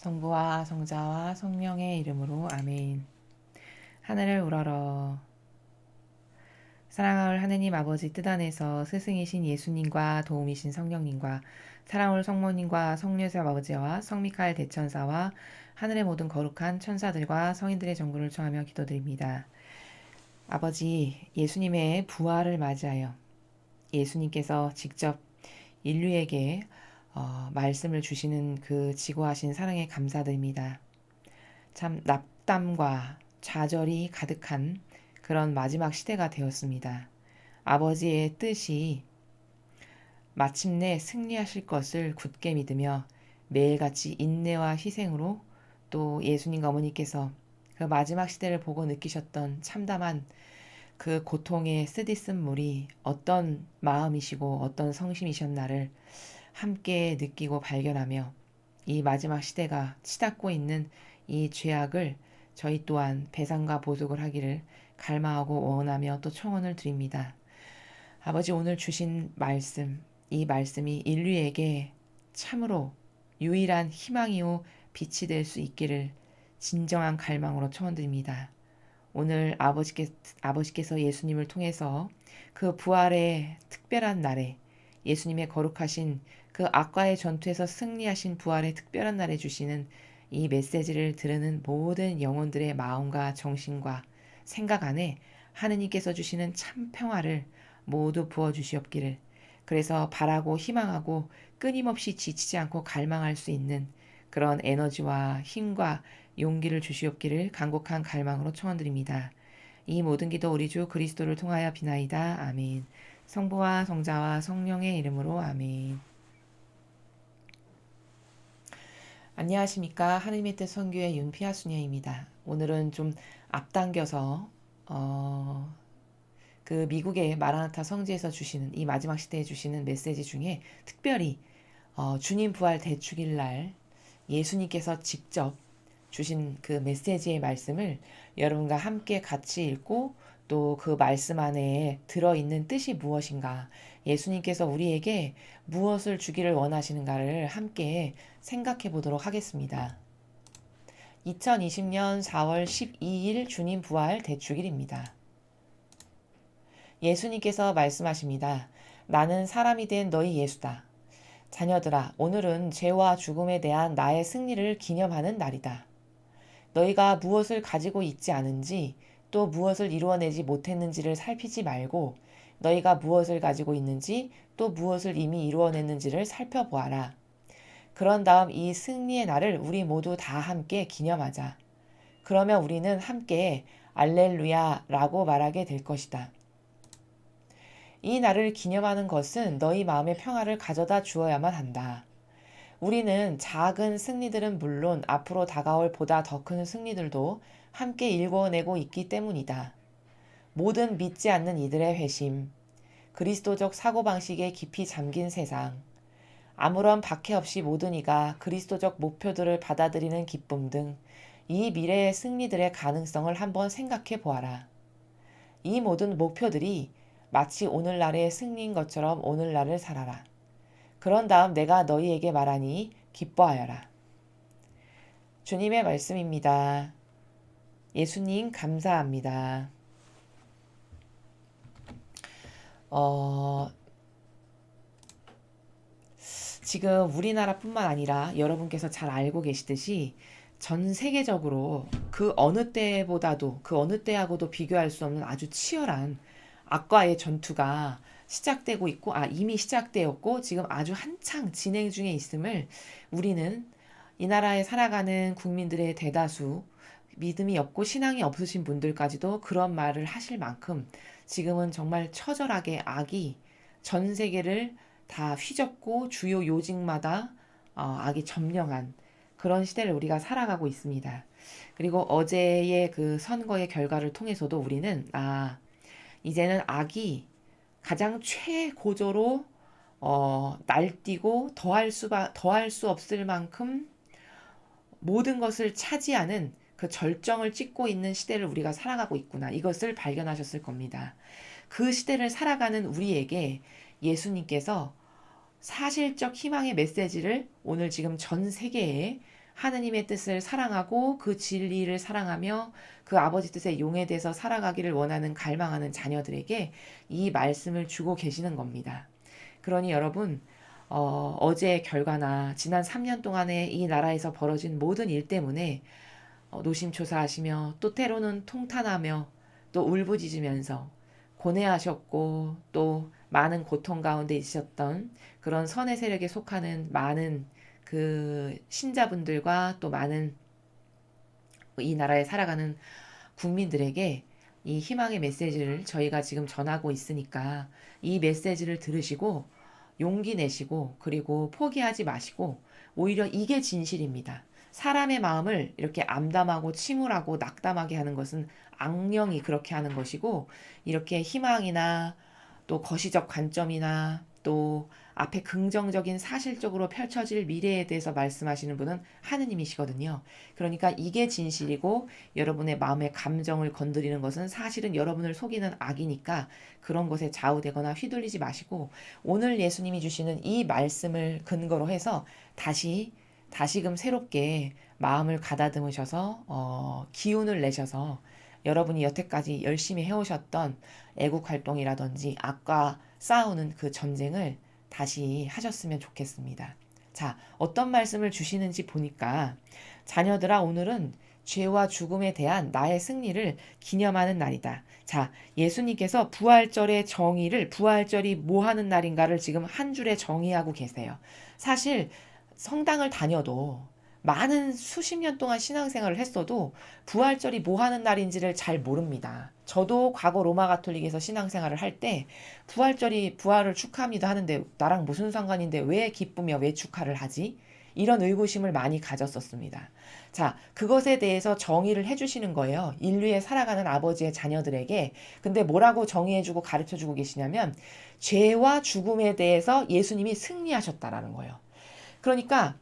성부와 성자와 성령의 이름으로 아멘. 하늘을 우러러. 사랑할 하느님 아버지 뜻 안에서 스승이신 예수님과 도움이신 성령님과 사랑할 성모님과 성녀세 아버지와 성미카엘 대천사와 하늘의 모든 거룩한 천사들과 성인들의 정부를 청하며 기도드립니다. 아버지, 예수님의 부활을 맞이하여 예수님께서 직접 인류에게 말씀을 주시는 그 지고하신 사랑에 감사드립니다. 참 납담과 좌절이 가득한 그런 마지막 시대가 되었습니다. 아버지의 뜻이 마침내 승리하실 것을 굳게 믿으며 매일같이 인내와 희생으로 또 예수님과 어머니께서 그 마지막 시대를 보고 느끼셨던 참담한 그 고통의 쓰디쓴물이 어떤 마음이시고 어떤 성심이셨나를 함께 느끼고 발견하며 이 마지막 시대가 치닫고 있는 이 죄악을 저희 또한 배상과 보복을 하기를 갈망하고 원하며 또 청원을 드립니다. 아버지, 오늘 주신 말씀, 이 말씀이 인류에게 참으로 유일한 희망이요 빛이 될 수 있기를 진정한 갈망으로 청원드립니다. 오늘 아버지께서 예수님을 통해서 그 부활의 특별한 날에 예수님의 거룩하신 그 악과의 전투에서 승리하신 부활의 특별한 날에 주시는 이 메시지를 들으는 모든 영혼들의 마음과 정신과 생각 안에 하느님께서 주시는 참 평화를 모두 부어주시옵기를, 그래서 바라고 희망하고 끊임없이 지치지 않고 갈망할 수 있는 그런 에너지와 힘과 용기를 주시옵기를 간곡한 갈망으로 청원드립니다. 이 모든 기도 우리 주 그리스도를 통하여 비나이다. 아멘. 성부와 성자와 성령의 이름으로 아멘. 안녕하십니까. 하느님의 뜻 선교의 윤피아 수녀입니다. 오늘은 좀 앞당겨서 그 미국의 마라나타 성지에서 주시는 이 마지막 시대에 주시는 메시지 중에 특별히 주님 부활 대축일 날 예수님께서 직접 주신 그 메시지의 말씀을 여러분과 함께 같이 읽고 또 그 말씀 안에 들어있는 뜻이 무엇인가, 예수님께서 우리에게 무엇을 주기를 원하시는가를 함께 생각해 보도록 하겠습니다. 2020년 4월 12일 주님 부활 대축일입니다. 예수님께서 말씀하십니다. 나는 사람이 된 너희 예수다. 자녀들아, 오늘은 죄와 죽음에 대한 나의 승리를 기념하는 날이다. 너희가 무엇을 가지고 있지 않은지 또 무엇을 이루어내지 못했는지를 살피지 말고 너희가 무엇을 가지고 있는지 또 무엇을 이미 이루어냈는지를 살펴보아라. 그런 다음 이 승리의 날을 우리 모두 다 함께 기념하자. 그러면 우리는 함께 알렐루야라고 말하게 될 것이다. 이 날을 기념하는 것은 너희 마음의 평화를 가져다 주어야만 한다. 우리는 작은 승리들은 물론 앞으로 다가올 보다 더 큰 승리들도 함께 일궈내고 있기 때문이다. 모든 믿지 않는 이들의 회심, 그리스도적 사고방식에 깊이 잠긴 세상, 아무런 박해 없이 모든 이가 그리스도적 목표들을 받아들이는 기쁨 등 이 미래의 승리들의 가능성을 한번 생각해 보아라. 이 모든 목표들이 마치 오늘날의 승리인 것처럼 오늘날을 살아라. 그런 다음 내가 너희에게 말하니 기뻐하여라. 주님의 말씀입니다. 예수님 감사합니다. 지금 우리나라뿐만 아니라 여러분께서 잘 알고 계시듯이 전 세계적으로 그 어느 때보다도 그 어느 때하고도 비교할 수 없는 아주 치열한 악과의 전투가 시작되고 있고, 이미 시작되었고 지금 아주 한창 진행 중에 있음을 우리는 이 나라에 살아가는 국민들의 대다수, 믿음이 없고 신앙이 없으신 분들까지도 그런 말을 하실 만큼 지금은 정말 처절하게 악이 전 세계를 다 휘젓고 주요 요직마다 악이 점령한 그런 시대를 우리가 살아가고 있습니다. 그리고 어제의 그 선거의 결과를 통해서도 우리는 이제는 악이 가장 최고조로 날뛰고 더할 수 없을 만큼 모든 것을 차지하는 그 절정을 찍고 있는 시대를 우리가 살아가고 있구나. 이것을 발견하셨을 겁니다. 그 시대를 살아가는 우리에게 예수님께서 사실적 희망의 메시지를 오늘 지금 전 세계에 하느님의 뜻을 사랑하고 그 진리를 사랑하며 그 아버지 뜻에 용해돼서 살아가기를 원하는 갈망하는 자녀들에게 이 말씀을 주고 계시는 겁니다. 그러니 여러분, 어제의 결과나 지난 3년 동안에 이 나라에서 벌어진 모든 일 때문에 노심초사하시며 또 때로는 통탄하며 또 울부짖으면서 고뇌하셨고 또 많은 고통 가운데 있으셨던 그런 선의 세력에 속하는 많은 그 신자분들과 또 많은 이 나라에 살아가는 국민들에게 이 희망의 메시지를 저희가 지금 전하고 있으니까 이 메시지를 들으시고 용기 내시고 그리고 포기하지 마시고 오히려 이게 진실입니다. 사람의 마음을 이렇게 암담하고 침울하고 낙담하게 하는 것은 악령이 그렇게 하는 것이고 이렇게 희망이나 또 거시적 관점이나 또 앞에 긍정적인 사실적으로 펼쳐질 미래에 대해서 말씀하시는 분은 하느님이시거든요. 그러니까 이게 진실이고 여러분의 마음의 감정을 건드리는 것은 사실은 여러분을 속이는 악이니까 그런 것에 좌우되거나 휘둘리지 마시고 오늘 예수님이 주시는 이 말씀을 근거로 해서 다시금 새롭게 마음을 가다듬으셔서 기운을 내셔서 여러분이 여태까지 열심히 해오셨던 애국 활동이라든지 악과 싸우는 그 전쟁을 다시 하셨으면 좋겠습니다. 자, 어떤 말씀을 주시는지 보니까 자녀들아 오늘은 죄와 죽음에 대한 나의 승리를 기념하는 날이다. 자, 예수님께서 부활절의 정의를 부활절이 뭐 하는 날인가를 지금 한 줄에 정의하고 계세요. 사실 성당을 다녀도 많은 수십 년 동안 신앙생활을 했어도 부활절이 뭐 하는 날인지를 잘 모릅니다. 저도 과거 로마 가톨릭에서 신앙생활을 할 때 부활절이 부활을 축하합니다 하는데 나랑 무슨 상관인데 왜 기쁘며 왜 축하를 하지? 이런 의구심을 많이 가졌었습니다. 자, 그것에 대해서 정의를 해주시는 거예요. 인류에 살아가는 아버지의 자녀들에게. 근데 뭐라고 정의해주고 가르쳐주고 계시냐면 죄와 죽음에 대해서 예수님이 승리하셨다라는 거예요. 그러니까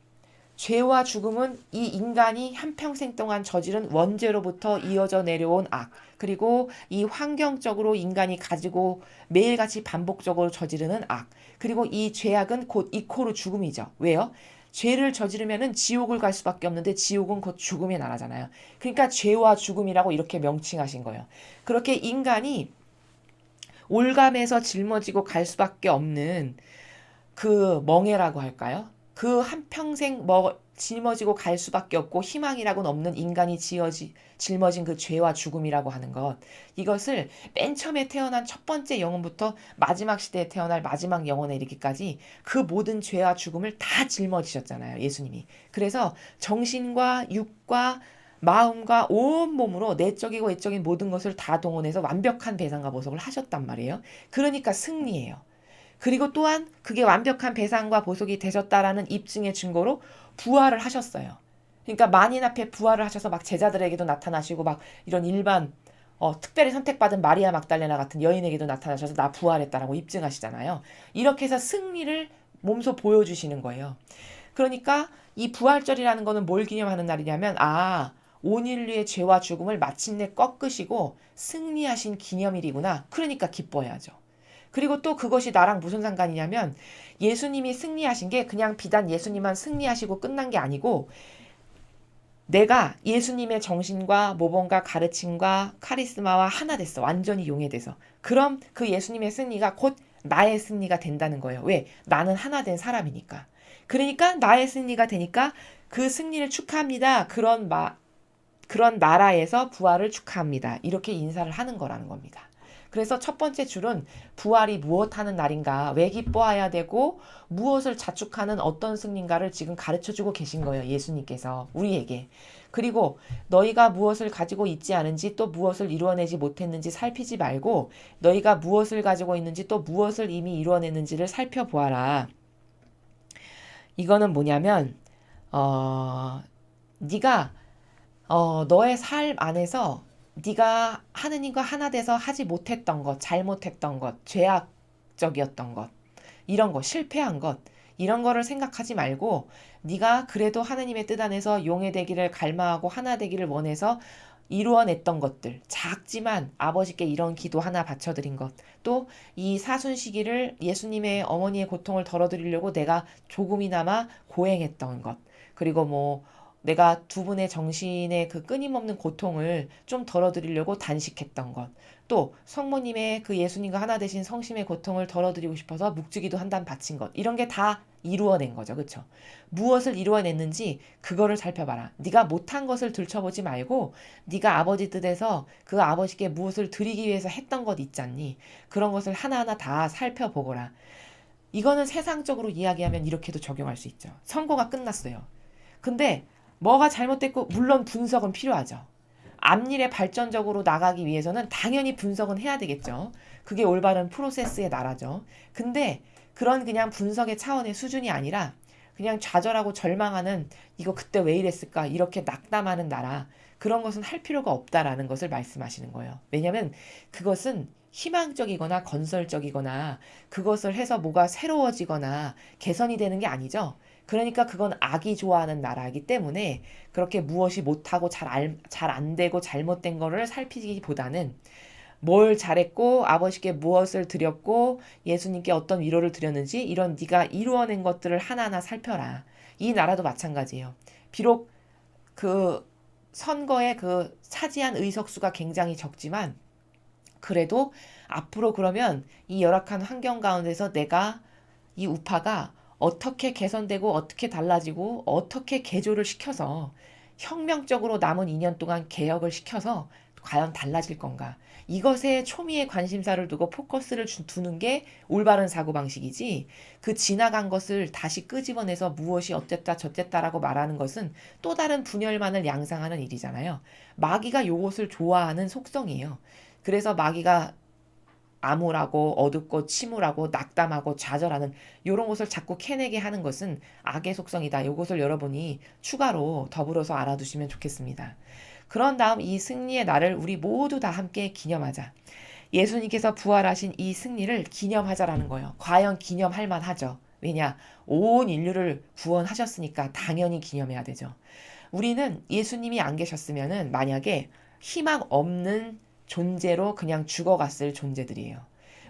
죄와 죽음은 이 인간이 한평생 동안 저지른 원죄로부터 이어져 내려온 악, 그리고 이 환경적으로 인간이 가지고 매일같이 반복적으로 저지르는 악, 그리고 이 죄악은 곧 이코르 죽음이죠. 왜요? 죄를 저지르면은 지옥을 갈 수밖에 없는데 지옥은 곧 죽음의 나라잖아요. 그러니까 죄와 죽음이라고 이렇게 명칭하신 거예요. 그렇게 인간이 올감에서 짊어지고 갈 수밖에 없는 그 멍해라고 할까요? 그 한평생 짊어지고 갈 수밖에 없고 희망이라고는 없는 인간이 짊어진 그 죄와 죽음이라고 하는 것. 이것을 맨 처음에 태어난 첫 번째 영혼부터 마지막 시대에 태어날 마지막 영혼에 이르기까지 그 모든 죄와 죽음을 다 짊어지셨잖아요. 예수님이. 그래서 정신과 육과 마음과 온몸으로 내적이고 외적인 모든 것을 다 동원해서 완벽한 배상과 보석을 하셨단 말이에요. 그러니까 승리예요. 그리고 또한 그게 완벽한 배상과 보석이 되셨다라는 입증의 증거로 부활을 하셨어요. 그러니까 만인 앞에 부활을 하셔서 막 제자들에게도 나타나시고 막 이런 일반 특별히 선택받은 마리아 막달레나 같은 여인에게도 나타나셔서 나 부활했다라고 입증하시잖아요. 이렇게 해서 승리를 몸소 보여주시는 거예요. 그러니까 이 부활절이라는 거는 뭘 기념하는 날이냐면 온 인류의 죄와 죽음을 마침내 꺾으시고 승리하신 기념일이구나. 그러니까 기뻐해야죠. 그리고 또 그것이 나랑 무슨 상관이냐면 예수님이 승리하신 게 그냥 비단 예수님만 승리하시고 끝난 게 아니고 내가 예수님의 정신과 모범과 가르침과 카리스마와 하나 됐어. 완전히 용해돼서. 그럼 그 예수님의 승리가 곧 나의 승리가 된다는 거예요. 왜? 나는 하나 된 사람이니까. 그러니까 나의 승리가 되니까 그 승리를 축하합니다. 그런 나라에서 부활을 축하합니다. 이렇게 인사를 하는 거라는 겁니다. 그래서 첫 번째 줄은 부활이 무엇하는 날인가, 왜 기뻐해야 되고 무엇을 자축하는 어떤 승리인가를 지금 가르쳐주고 계신 거예요. 예수님께서 우리에게. 그리고 너희가 무엇을 가지고 있지 않은지 또 무엇을 이루어내지 못했는지 살피지 말고 너희가 무엇을 가지고 있는지 또 무엇을 이미 이루어냈는지를 살펴보아라. 이거는 뭐냐면 네가 너의 삶 안에서 네가 하느님과 하나 돼서 하지 못했던 것, 잘못했던 것, 죄악적이었던 것, 이런 거, 실패한 것, 이런 거를 생각하지 말고 네가 그래도 하느님의 뜻 안에서 용해되기를 갈망하고 하나 되기를 원해서 이루어냈던 것들, 작지만 아버지께 이런 기도 하나 바쳐드린 것, 또 이 사순 시기를 예수님의 어머니의 고통을 덜어드리려고 내가 조금이나마 고행했던 것, 그리고 내가 두 분의 정신의 그 끊임없는 고통을 좀 덜어드리려고 단식했던 것. 또 성모님의 그 예수님과 하나 되신 성심의 고통을 덜어드리고 싶어서 묵주기도 한 단 바친 것. 이런 게 다 이루어낸 거죠. 그쵸? 무엇을 이루어냈는지 그거를 살펴봐라. 네가 못한 것을 들춰보지 말고 네가 아버지 뜻에서 그 아버지께 무엇을 드리기 위해서 했던 것 있잖니. 그런 것을 하나하나 다 살펴보거라. 이거는 세상적으로 이야기하면 이렇게도 적용할 수 있죠. 선거가 끝났어요. 근데 뭐가 잘못됐고 물론 분석은 필요하죠. 앞일에 발전적으로 나가기 위해서는 당연히 분석은 해야 되겠죠. 그게 올바른 프로세스의 나라죠. 근데 그런 그냥 분석의 차원의 수준이 아니라 그냥 좌절하고 절망하는 이거 그때 왜 이랬을까 이렇게 낙담하는 나라 그런 것은 할 필요가 없다라는 것을 말씀하시는 거예요. 왜냐하면 그것은 희망적이거나 건설적이거나 그것을 해서 뭐가 새로워지거나 개선이 되는 게 아니죠. 그러니까 그건 악이 좋아하는 나라이기 때문에 그렇게 무엇이 못하고 잘 안 되고 잘못된 거를 살피기보다는 뭘 잘했고 아버지께 무엇을 드렸고 예수님께 어떤 위로를 드렸는지 이런 네가 이루어낸 것들을 하나하나 살펴라. 이 나라도 마찬가지예요. 비록 그 선거에 그 차지한 의석수가 굉장히 적지만 그래도 앞으로 그러면 이 열악한 환경 가운데서 내가 이 우파가 어떻게 개선되고 어떻게 달라지고 어떻게 개조를 시켜서 혁명적으로 남은 2년 동안 개혁을 시켜서 과연 달라질 건가. 이것에 초미의 관심사를 두고 포커스를 두는 게 올바른 사고방식이지 그 지나간 것을 다시 끄집어내서 무엇이 어쨌다 저쨌다라고 말하는 것은 또 다른 분열만을 양상하는 일이잖아요. 마귀가 요것을 좋아하는 속성이에요. 그래서 마귀가 암울하고 어둡고 침울하고 낙담하고 좌절하는 이런 것을 자꾸 캐내게 하는 것은 악의 속성이다. 이것을 여러분이 추가로 더불어서 알아두시면 좋겠습니다. 그런 다음 이 승리의 날을 우리 모두 다 함께 기념하자. 예수님께서 부활하신 이 승리를 기념하자라는 거예요. 과연 기념할 만하죠. 왜냐? 온 인류를 구원하셨으니까 당연히 기념해야 되죠. 우리는 예수님이 안 계셨으면은 만약에 희망 없는 존재로 그냥 죽어갔을 존재들이에요.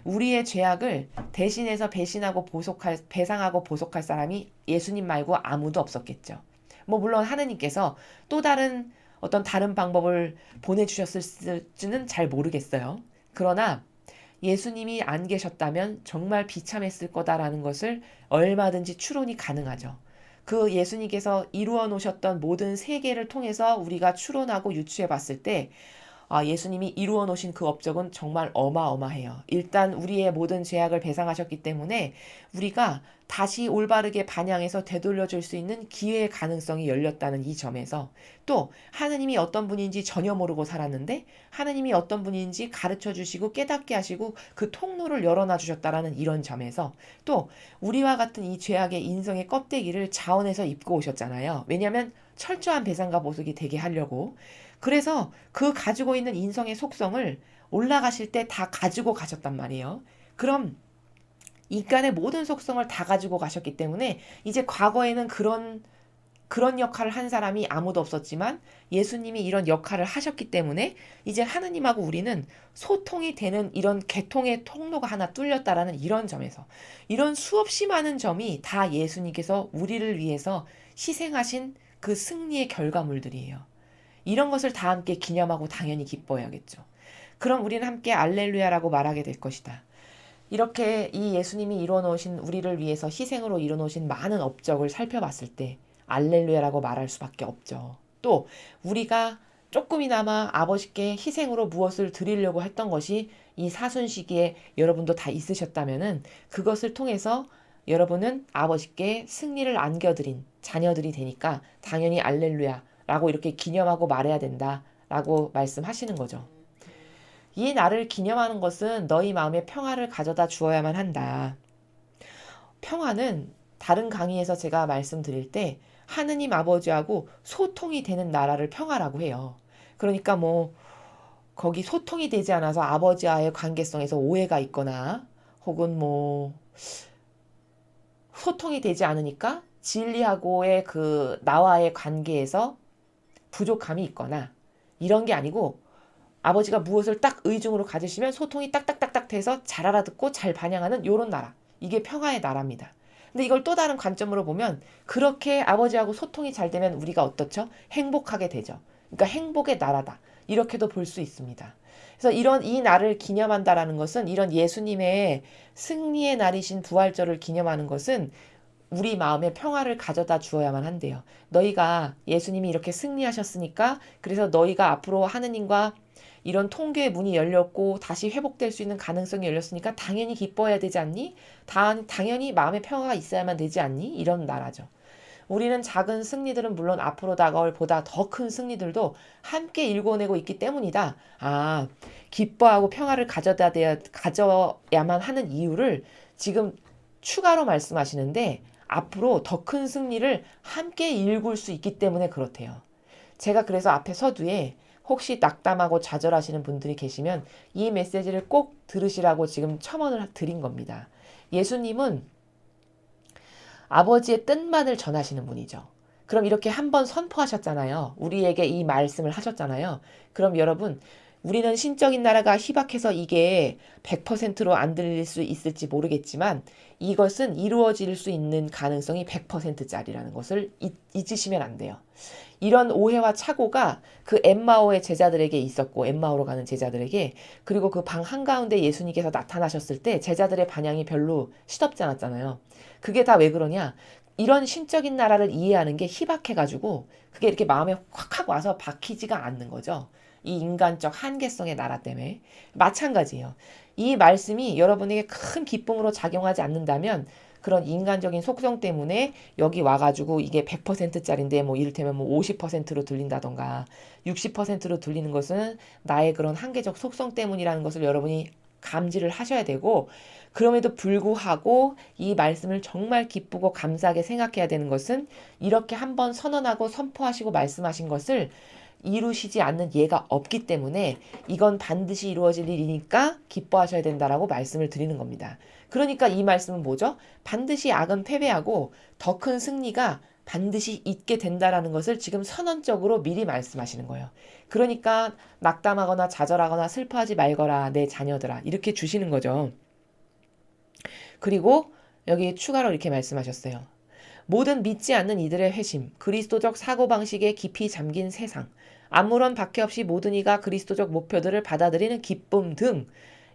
우리의 죄악을 대신해서 배상하고 보속할 사람이 예수님 말고 아무도 없었겠죠. 뭐, 물론 하느님께서 또 어떤 다른 방법을 보내주셨을지는 잘 모르겠어요. 그러나 예수님이 안 계셨다면 정말 비참했을 거다라는 것을 얼마든지 추론이 가능하죠. 그 예수님께서 이루어 놓으셨던 모든 세계를 통해서 우리가 추론하고 유추해 봤을 때 예수님이 이루어 놓으신 그 업적은 정말 어마어마해요. 일단 우리의 모든 죄악을 배상하셨기 때문에 우리가 다시 올바르게 반향해서 되돌려줄 수 있는 기회의 가능성이 열렸다는 이 점에서 또 하느님이 어떤 분인지 전혀 모르고 살았는데 하느님이 어떤 분인지 가르쳐 주시고 깨닫게 하시고 그 통로를 열어놔 주셨다라는 이런 점에서 또 우리와 같은 이 죄악의 인성의 껍데기를 자원해서 입고 오셨잖아요. 왜냐하면 철저한 배상과 보속이 되게 하려고 그래서 그 가지고 있는 인성의 속성을 올라가실 때 다 가지고 가셨단 말이에요. 그럼 인간의 모든 속성을 다 가지고 가셨기 때문에 이제 과거에는 그런 역할을 한 사람이 아무도 없었지만 예수님이 이런 역할을 하셨기 때문에 이제 하느님하고 우리는 소통이 되는 이런 개통의 통로가 하나 뚫렸다라는 이런 점에서 이런 수없이 많은 점이 다 예수님께서 우리를 위해서 희생하신 그 승리의 결과물들이에요. 이런 것을 다 함께 기념하고 당연히 기뻐해야겠죠. 그럼 우리는 함께 알렐루야라고 말하게 될 것이다. 이렇게 이 예수님이 이루어 놓으신 우리를 위해서 희생으로 이루어 놓으신 많은 업적을 살펴봤을 때 알렐루야라고 말할 수밖에 없죠. 또 우리가 조금이나마 아버지께 희생으로 무엇을 드리려고 했던 것이 이 사순 시기에 여러분도 다 있으셨다면은 그것을 통해서 여러분은 아버지께 승리를 안겨드린 자녀들이 되니까 당연히 알렐루야 라고 이렇게 기념하고 말해야 된다라고 말씀하시는 거죠. 이 날을 기념하는 것은 너희 마음에 평화를 가져다 주어야만 한다. 평화는 다른 강의에서 제가 말씀드릴 때 하느님 아버지하고 소통이 되는 나라를 평화라고 해요. 그러니까 뭐 거기 소통이 되지 않아서 아버지와의 관계성에서 오해가 있거나 혹은 뭐 소통이 되지 않으니까 진리하고의 그 나와의 관계에서 부족함이 있거나 이런 게 아니고 아버지가 무엇을 딱 의중으로 가지시면 소통이 딱딱딱딱 돼서 잘 알아듣고 잘 반영하는 요런 나라. 이게 평화의 나라입니다. 근데 이걸 또 다른 관점으로 보면 그렇게 아버지하고 소통이 잘 되면 우리가 어떻죠? 행복하게 되죠. 그러니까 행복의 나라다. 이렇게도 볼 수 있습니다. 그래서 이런 이 날을 기념한다라는 것은 이런 예수님의 승리의 날이신 부활절을 기념하는 것은 우리 마음에 평화를 가져다 주어야만 한대요. 너희가 예수님이 이렇게 승리하셨으니까 그래서 너희가 앞으로 하느님과 이런 통교의 문이 열렸고 다시 회복될 수 있는 가능성이 열렸으니까 당연히 기뻐해야 되지 않니? 당연히 마음의 평화가 있어야만 되지 않니? 이런 나라죠. 우리는 작은 승리들은 물론 앞으로 다가올 보다 더 큰 승리들도 함께 일궈내고 있기 때문이다. 아, 기뻐하고 평화를 가져야만 하는 이유를 지금 추가로 말씀하시는데 앞으로 더 큰 승리를 함께 일굴 수 있기 때문에 그렇대요. 제가 그래서 앞에 서두에 혹시 낙담하고 좌절하시는 분들이 계시면 이 메시지를 꼭 들으시라고 지금 첨언을 드린 겁니다. 예수님은 아버지의 뜻만을 전하시는 분이죠. 그럼 이렇게 한번 선포하셨잖아요. 우리에게 이 말씀을 하셨잖아요. 그럼 여러분, 우리는 신적인 나라가 희박해서 이게 100%로 안 들릴 수 있을지 모르겠지만 이것은 이루어질 수 있는 가능성이 100%짜리라는 것을 잊으시면 안 돼요. 이런 오해와 착오가 그 엠마오의 제자들에게 있었고 엠마오로 가는 제자들에게 그리고 그 방 한가운데 예수님께서 나타나셨을 때 제자들의 반향이 별로 시덥지 않았잖아요. 그게 다 왜 그러냐? 이런 신적인 나라를 이해하는 게 희박해가지고 그게 이렇게 마음에 확 하고 와서 박히지가 않는 거죠. 이 인간적 한계성의 나라 때문에. 마찬가지예요. 이 말씀이 여러분에게 큰 기쁨으로 작용하지 않는다면 그런 인간적인 속성 때문에 여기 와가지고 이게 100%짜리인데 뭐 이를테면 뭐 50%로 들린다던가 60%로 들리는 것은 나의 그런 한계적 속성 때문이라는 것을 여러분이 감지를 하셔야 되고 그럼에도 불구하고 이 말씀을 정말 기쁘고 감사하게 생각해야 되는 것은 이렇게 한번 선언하고 선포하시고 말씀하신 것을 이루시지 않는 예가 없기 때문에 이건 반드시 이루어질 일이니까 기뻐하셔야 된다라고 말씀을 드리는 겁니다. 그러니까 이 말씀은 뭐죠? 반드시 악은 패배하고 더 큰 승리가 반드시 있게 된다라는 것을 지금 선언적으로 미리 말씀하시는 거예요. 그러니까 낙담하거나 좌절하거나 슬퍼하지 말거라 내 자녀들아 이렇게 주시는 거죠. 그리고 여기 추가로 이렇게 말씀하셨어요. 모든 믿지 않는 이들의 회심, 그리스도적 사고방식에 깊이 잠긴 세상, 아무런 박해 없이 모든 이가 그리스도적 목표들을 받아들이는 기쁨 등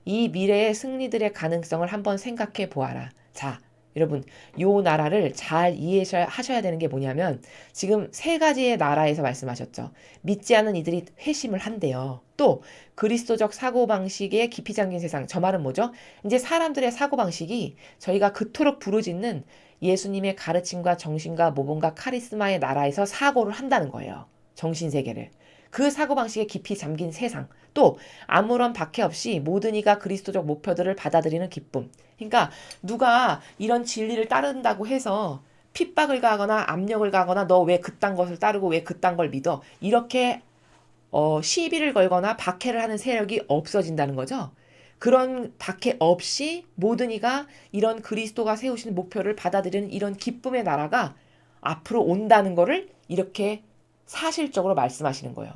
이 미래의 승리들의 가능성을 한번 생각해 보아라. 자, 여러분, 요 나라를 잘 이해하셔야 되는 게 뭐냐면 지금 세 가지의 나라에서 말씀하셨죠. 믿지 않는 이들이 회심을 한대요. 또 그리스도적 사고방식에 깊이 잠긴 세상. 저 말은 뭐죠? 이제 사람들의 사고방식이 저희가 그토록 부르짖는 예수님의 가르침과 정신과 모범과 카리스마의 나라에서 사고를 한다는 거예요. 정신세계를. 그 사고방식에 깊이 잠긴 세상. 또 아무런 박해 없이 모든 이가 그리스도적 목표들을 받아들이는 기쁨. 그러니까 누가 이런 진리를 따른다고 해서 핍박을 가하거나 압력을 가하거나 너 왜 그딴 것을 따르고 왜 그딴 걸 믿어. 이렇게 시비를 걸거나 박해를 하는 세력이 없어진다는 거죠. 그런 박해 없이 모든 이가 이런 그리스도가 세우신 목표를 받아들이는 이런 기쁨의 나라가 앞으로 온다는 거를 이렇게 사실적으로 말씀하시는 거예요.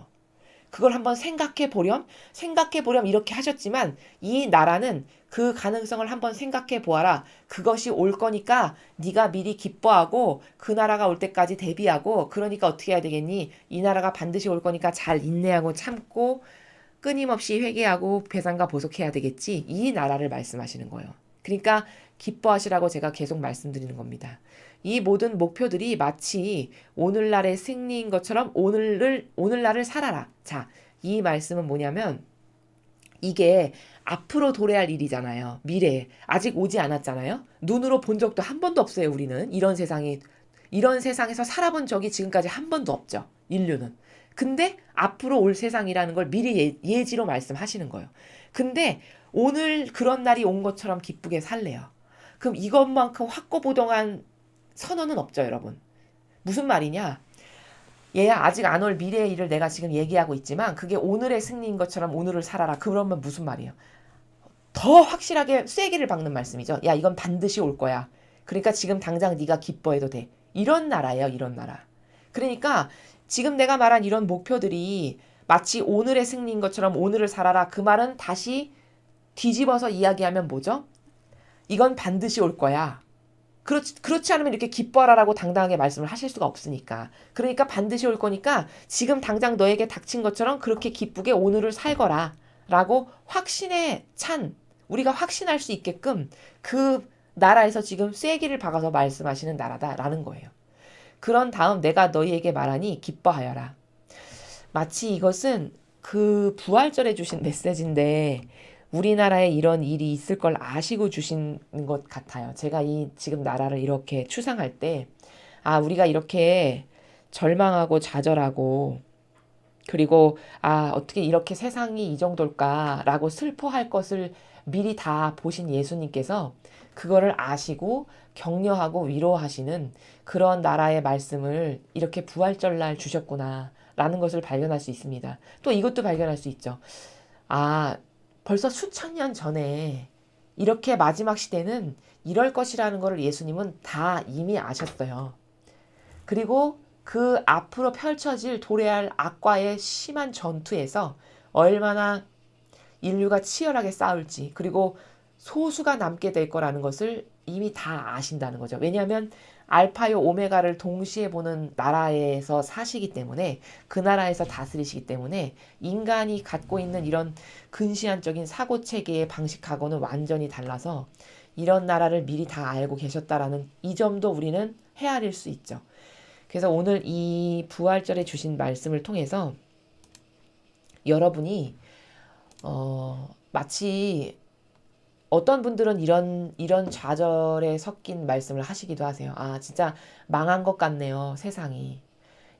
그걸 한번 생각해 보렴 이렇게 하셨지만 이 나라는 그 가능성을 한번 생각해 보아라. 그것이 올 거니까 네가 미리 기뻐하고 그 나라가 올 때까지 대비하고 그러니까 어떻게 해야 되겠니? 이 나라가 반드시 올 거니까 잘 인내하고 참고 끊임없이 회개하고 배상과 보속해야 되겠지. 이 나라를 말씀하시는 거예요. 그러니까 기뻐하시라고 제가 계속 말씀드리는 겁니다. 이 모든 목표들이 마치 오늘날의 승리인 것처럼 오늘날을 살아라. 자, 이 말씀은 뭐냐면 이게 앞으로 도래할 일이잖아요. 미래에. 아직 오지 않았잖아요. 눈으로 본 적도 한 번도 없어요, 우리는. 이런 세상에서 살아본 적이 지금까지 한 번도 없죠. 인류는. 근데 앞으로 올 세상이라는 걸 미리 예지로 말씀하시는 거예요. 근데 오늘 그런 날이 온 것처럼 기쁘게 살래요. 그럼 이것만큼 확고부동한 선언은 없죠, 여러분. 무슨 말이냐? 얘야 아직 안 올 미래의 일을 내가 지금 얘기하고 있지만 그게 오늘의 승리인 것처럼 오늘을 살아라. 그러면 무슨 말이에요? 더 확실하게 쐐기를 박는 말씀이죠. 야, 이건 반드시 올 거야. 그러니까 지금 당장 네가 기뻐해도 돼. 이런 나라예요, 이런 나라. 그러니까 지금 내가 말한 이런 목표들이 마치 오늘의 승리인 것처럼 오늘을 살아라. 그 말은 다시 뒤집어서 이야기하면 뭐죠? 이건 반드시 올 거야. 그렇지 않으면 이렇게 기뻐하라라고 당당하게 말씀을 하실 수가 없으니까. 그러니까 반드시 올 거니까 지금 당장 너에게 닥친 것처럼 그렇게 기쁘게 오늘을 살거라. 라고 확신에 찬, 우리가 확신할 수 있게끔 그 나라에서 지금 쐐기를 박아서 말씀하시는 나라다라는 거예요. 그런 다음 내가 너희에게 말하니 기뻐하여라. 마치 이것은 그 부활절에 주신 메시지인데 우리나라에 이런 일이 있을 걸 아시고 주신 것 같아요. 제가 이 지금 나라를 이렇게 추상할 때, 아, 우리가 이렇게 절망하고 좌절하고, 그리고, 아, 어떻게 이렇게 세상이 이 정도일까라고 슬퍼할 것을 미리 다 보신 예수님께서 그거를 아시고 격려하고 위로하시는 그런 나라의 말씀을 이렇게 부활절날 주셨구나. 라는 것을 발견할 수 있습니다. 또 이것도 발견할 수 있죠. 아, 벌써 수천 년 전에 이렇게 마지막 시대는 이럴 것이라는 것을 예수님은 다 이미 아셨어요. 그리고 그 앞으로 펼쳐질 도래할 악과의 심한 전투에서 얼마나 인류가 치열하게 싸울지, 그리고 소수가 남게 될 거라는 것을 이미 다 아신다는 거죠. 왜냐하면 알파요 오메가를 동시에 보는 나라에서 사시기 때문에, 그 나라에서 다스리시기 때문에 인간이 갖고 있는 이런 근시안적인 사고 체계의 방식하고는 완전히 달라서 이런 나라를 미리 다 알고 계셨다라는 이 점도 우리는 헤아릴 수 있죠. 그래서 오늘 이 부활절에 주신 말씀을 통해서 여러분이 마치 어떤 분들은 이런 좌절에 섞인 말씀을 하시기도 하세요. 아, 진짜 망한 것 같네요, 세상이.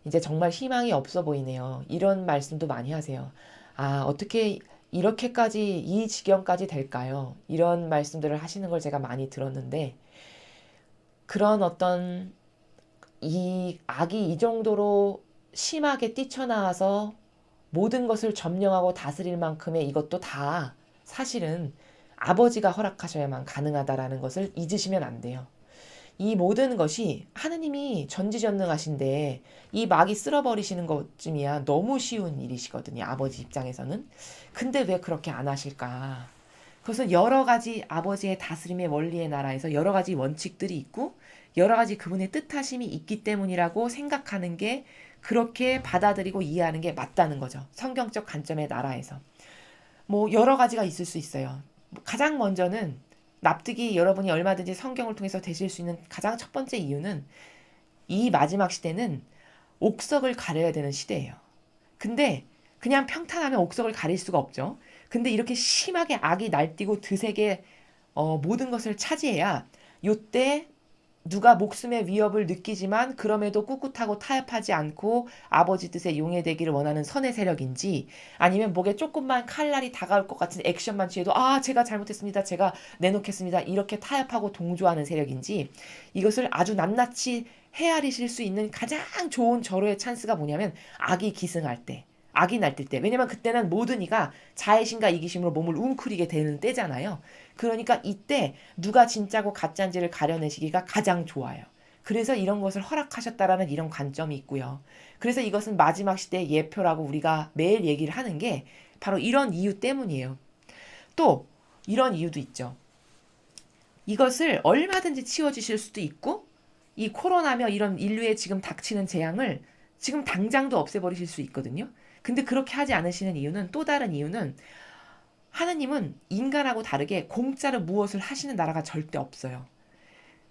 이제 정말 희망이 없어 보이네요. 이런 말씀도 많이 하세요. 아, 어떻게 이렇게까지, 이 지경까지 될까요? 이런 말씀들을 하시는 걸 제가 많이 들었는데, 그런 어떤 이 악이 이 정도로 심하게 뛰쳐나와서 모든 것을 점령하고 다스릴 만큼의 이것도 다 사실은 아버지가 허락하셔야만 가능하다라는 것을 잊으시면 안 돼요. 이 모든 것이 하느님이 전지전능하신데 이 마귀 쓸어버리시는 것쯤이야 너무 쉬운 일이시거든요. 아버지 입장에서는. 근데 왜 그렇게 안 하실까? 그것은 여러 가지 아버지의 다스림의 원리의 나라에서 여러 가지 원칙들이 있고 여러 가지 그분의 뜻하심이 있기 때문이라고 생각하는 게, 그렇게 받아들이고 이해하는 게 맞다는 거죠. 성경적 관점의 나라에서. 뭐 여러 가지가 있을 수 있어요. 가장 먼저는 납득이 여러분이 얼마든지 성경을 통해서 되실 수 있는 가장 첫 번째 이유는 이 마지막 시대는 옥석을 가려야 되는 시대예요. 근데 그냥 평탄하면 옥석을 가릴 수가 없죠. 근데 이렇게 심하게 악이 날뛰고 드세게 모든 것을 차지해야 요때 누가 목숨의 위협을 느끼지만 그럼에도 꿋꿋하고 타협하지 않고 아버지 뜻에 용해되기를 원하는 선의 세력인지, 아니면 목에 조금만 칼날이 다가올 것 같은 액션만 취해도 아, 제가 잘못했습니다, 제가 내놓겠습니다, 이렇게 타협하고 동조하는 세력인지, 이것을 아주 낱낱이 헤아리실 수 있는 가장 좋은 절호의 찬스가 뭐냐면 악이 기승할 때, 악이 날뛸 때. 왜냐면 그때는 모든 이가 자애심과 이기심으로 몸을 웅크리게 되는 때잖아요. 그러니까 이때 누가 진짜고 가짜인지를 가려내시기가 가장 좋아요. 그래서 이런 것을 허락하셨다라는 이런 관점이 있고요. 그래서 이것은 마지막 시대의 예표라고 우리가 매일 얘기를 하는 게 바로 이런 이유 때문이에요. 또 이런 이유도 있죠. 이것을 얼마든지 치워주실 수도 있고, 이 코로나며 이런 인류에 지금 닥치는 재앙을 지금 당장도 없애버리실 수 있거든요. 근데 그렇게 하지 않으시는 이유는, 또 다른 이유는, 하느님은 인간하고 다르게 공짜로 무엇을 하시는 나라가 절대 없어요.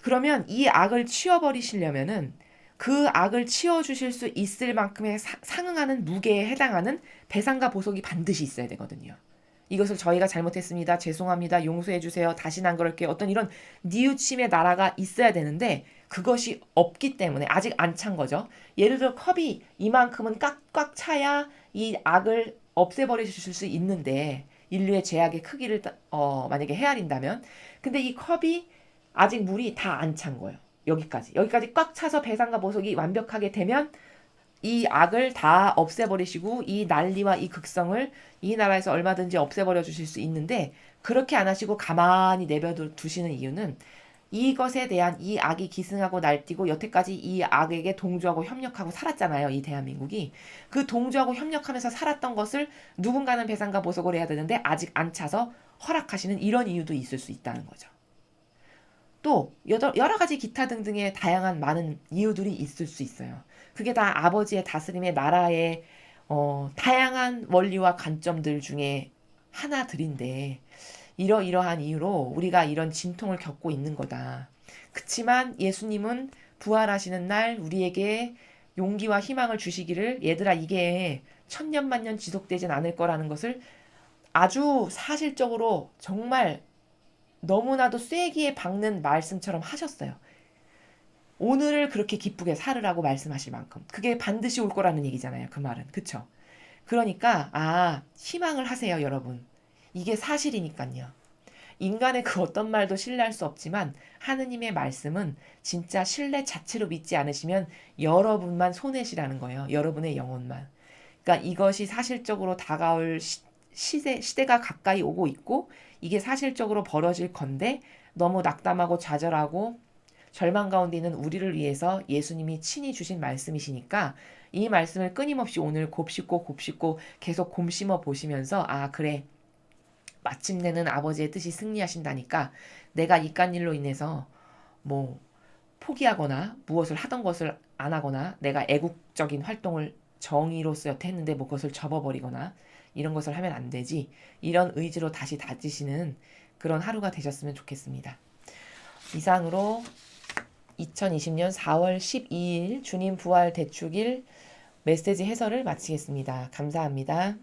그러면 이 악을 치워버리시려면은 그 악을 치워주실 수 있을 만큼의 상응하는 무게에 해당하는 배상과 보석이 반드시 있어야 되거든요. 이것을 저희가 잘못했습니다, 죄송합니다, 용서해주세요, 다시는 안 그럴게요, 어떤 이런 뉘우침의 나라가 있어야 되는데 그것이 없기 때문에 아직 안 찬 거죠. 예를 들어 컵이 이만큼은 꽉꽉 차야 이 악을 없애버리실 수 있는데, 인류의 죄악의 크기를 만약에 헤아린다면, 근데 이 컵이 아직 물이 다 안 찬 거예요. 여기까지 꽉 차서 배상과 보석이 완벽하게 되면 이 악을 다 없애버리시고 이 난리와 이 극성을 이 나라에서 얼마든지 없애버려 주실 수 있는데, 그렇게 안 하시고 가만히 내버려 두시는 이유는 이것에 대한, 이 악이 기승하고 날뛰고 여태까지 이 악에게 동조하고 협력하고 살았잖아요, 이 대한민국이. 그 동조하고 협력하면서 살았던 것을 누군가는 배상과 보석을 해야 되는데 아직 안 차서 허락하시는 이런 이유도 있을 수 있다는 거죠. 또 여러 가지 기타 등등의 다양한 많은 이유들이 있을 수 있어요. 그게 다 아버지의 다스림의 나라의 다양한 원리와 관점들 중에 하나들인데 이러이러한 이유로 우리가 이런 진통을 겪고 있는 거다. 그치만 예수님은 부활하시는 날 우리에게 용기와 희망을 주시기를 얘들아 이게 천년만년 지속되진 않을 거라는 것을 아주 사실적으로 정말 너무나도 쐐기에 박는 말씀처럼 하셨어요. 오늘을 그렇게 기쁘게 살으라고 말씀하실 만큼 그게 반드시 올 거라는 얘기잖아요. 그 말은. 그쵸? 그러니까 희망을 하세요, 여러분. 이게 사실이니까요. 인간의 그 어떤 말도 신뢰할 수 없지만 하느님의 말씀은 진짜 신뢰 자체로 믿지 않으시면 여러분만 손해시라는 거예요. 여러분의 영혼만. 그러니까 이것이 사실적으로 다가올 시대가 가까이 오고 있고 이게 사실적으로 벌어질 건데 너무 낙담하고 좌절하고 절망 가운데 있는 우리를 위해서 예수님이 친히 주신 말씀이시니까 이 말씀을 끊임없이 오늘 곱씹고 계속 곰씹어 보시면서 그래 마침내는 아버지의 뜻이 승리하신다니까 내가 이깟 일로 인해서 뭐 포기하거나 무엇을 하던 것을 안 하거나 내가 애국적인 활동을 정의로서 여태 했는데 뭐 그것을 접어버리거나 이런 것을 하면 안 되지. 이런 의지로 다시 다지시는 그런 하루가 되셨으면 좋겠습니다. 이상으로 2020년 4월 12일 주님 부활 대축일 메시지 해설을 마치겠습니다. 감사합니다.